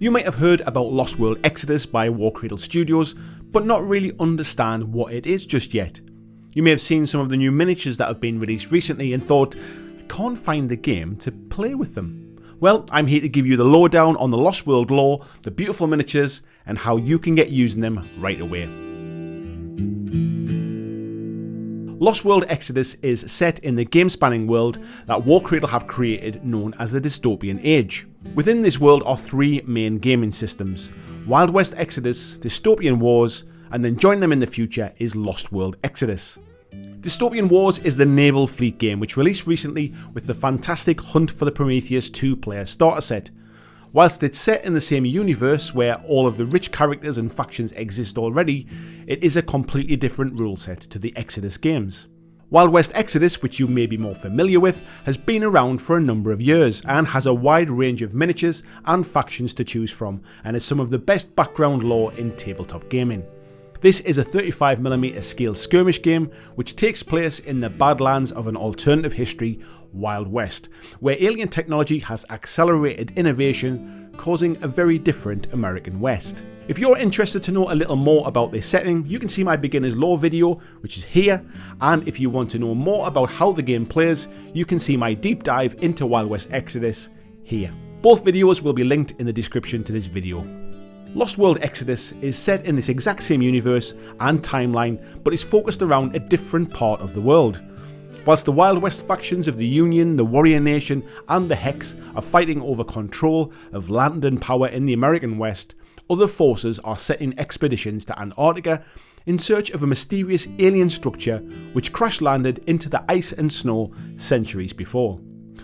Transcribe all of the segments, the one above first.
You might have heard about Lost World Exodus by Warcradle Studios, but not really understand what it is just yet. You may have seen some of the new miniatures that have been released recently and thought, I can't find the game to play with them. Well, I'm here to give you the lowdown on the Lost World lore, the beautiful miniatures, and how you can get using them right away. Lost World Exodus is set in the game-spanning world that Warcradle have created known as the Dystopian Age. Within this world are three main gaming systems: Wild West Exodus, Dystopian Wars, and then joining them in the future is Lost World Exodus. Dystopian Wars is the naval fleet game which released recently with the fantastic Hunt for the Prometheus 2-player starter set. Whilst it's set in the same universe where all of the rich characters and factions exist already, it is a completely different rule set to the Exodus games. Wild West Exodus, which you may be more familiar with, has been around for a number of years and has a wide range of miniatures and factions to choose from, and is some of the best background lore in tabletop gaming. This is a 35mm scale skirmish game which takes place in the Badlands of an alternative history, Wild West, where alien technology has accelerated innovation, causing a very different American West. If you're interested to know a little more about this setting, you can see my beginner's lore video, which is here, and if you want to know more about how the game plays, you can see my deep dive into Wild West Exodus here. Both videos will be linked in the description to this video. Lost World Exodus is set in this exact same universe and timeline, but is focused around a different part of the world. Whilst the Wild West factions of the Union, the Warrior Nation and the Hex are fighting over control of land and power in the American West, other forces are setting expeditions to Antarctica in search of a mysterious alien structure which crash landed into the ice and snow centuries before.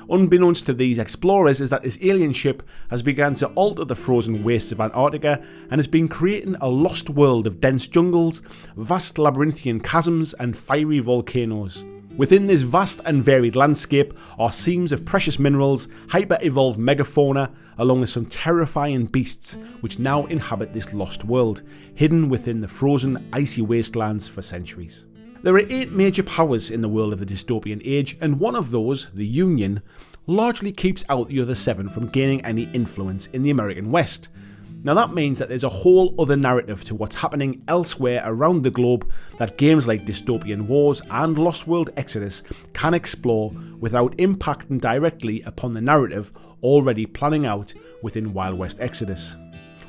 Unbeknownst to these explorers is that this alien ship has begun to alter the frozen wastes of Antarctica and has been creating a lost world of dense jungles, vast labyrinthian chasms and fiery volcanoes. Within this vast and varied landscape are seams of precious minerals, hyper-evolved megafauna, along with some terrifying beasts which now inhabit this lost world, hidden within the frozen icy wastelands for centuries. There are 8 major powers in the world of the Dystopian Age, and one of those, the Union, largely keeps out the other 7 from gaining any influence in the American West. Now that means that there's a whole other narrative to what's happening elsewhere around the globe that games like Dystopian Wars and Lost World Exodus can explore without impacting directly upon the narrative already planning out within Wild West Exodus.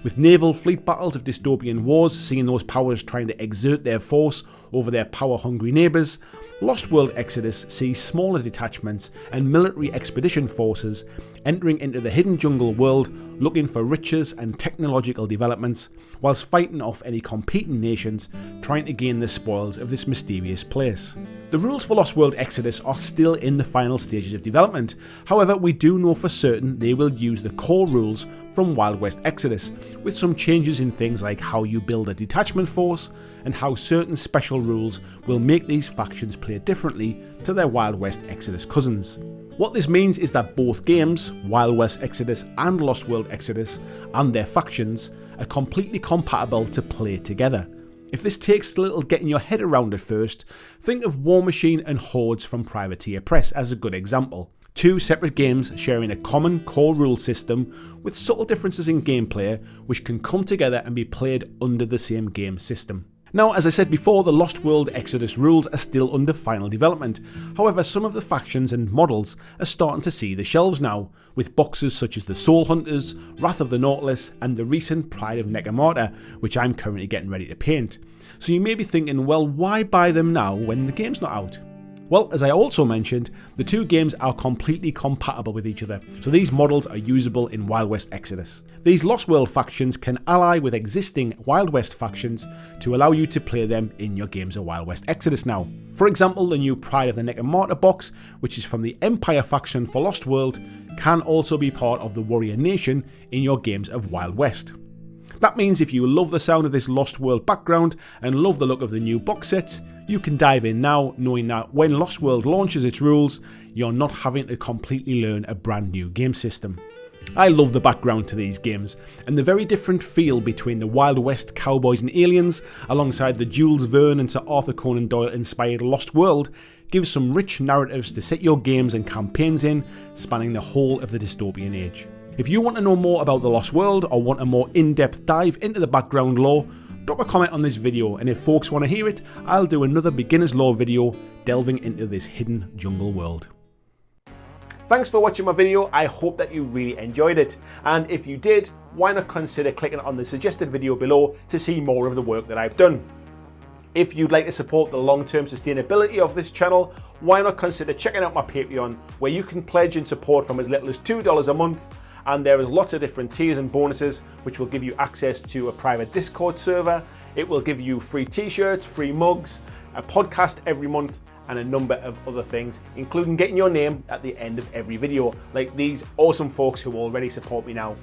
With naval fleet battles of Dystopian Wars seeing those powers trying to exert their force over their power-hungry neighbours, Lost World Exodus sees smaller detachments and military expedition forces entering into the hidden jungle world looking for riches and technological developments, whilst fighting off any competing nations trying to gain the spoils of this mysterious place. The rules for Lost World Exodus are still in the final stages of development, however we do know for certain they will use the core rules from Wild West Exodus, with some changes in things like how you build a detachment force and how certain special rules will make these factions play differently to their Wild West Exodus cousins. What this means is that both games, Wild West Exodus and Lost World Exodus, and their factions are completely compatible to play together. If this takes a little getting your head around at first, think of War Machine and Hordes from Privateer Press as a good example. 2 separate games sharing a common core rule system with subtle differences in gameplay which can come together and be played under the same game system. Now, as I said before, the Lost World Exodus rules are still under final development, however some of the factions and models are starting to see the shelves now, with boxes such as the Soul Hunters, Wrath of the Nautilus and the recent Pride of Necromata, which I'm currently getting ready to paint. So you may be thinking, well, why buy them now when the game's not out? Well, as I also mentioned, the 2 games are completely compatible with each other, so these models are usable in Wild West Exodus. These Lost World factions can ally with existing Wild West factions to allow you to play them in your games of Wild West Exodus now. For example, the new Pride of the Necromata box, which is from the Empire faction for Lost World, can also be part of the Warrior Nation in your games of Wild West. That means if you love the sound of this Lost World background and love the look of the new box sets, you can dive in now knowing that when Lost World launches its rules, you're not having to completely learn a brand new game system. I love the background to these games, and the very different feel between the Wild West cowboys and aliens alongside the Jules Verne and Sir Arthur Conan Doyle inspired Lost World gives some rich narratives to set your games and campaigns in, spanning the whole of the dystopian age. If you want to know more about the Lost World or want a more in-depth dive into the background lore, drop a comment on this video, and if folks want to hear it, I'll do another beginner's lore video delving into this hidden jungle world. Thanks for watching my video. I hope that you really enjoyed it, and if you did, why not consider clicking on the suggested video below to see more of the work that I've done. If you'd like to support the long-term sustainability of this channel, why not consider checking out my Patreon, where you can pledge and support from as little as $2 a month, and there is lots of different tiers and bonuses which will give you access to a private Discord server. It will give you free t-shirts, free mugs, a podcast every month, and a number of other things, including getting your name at the end of every video, like these awesome folks who already support me now.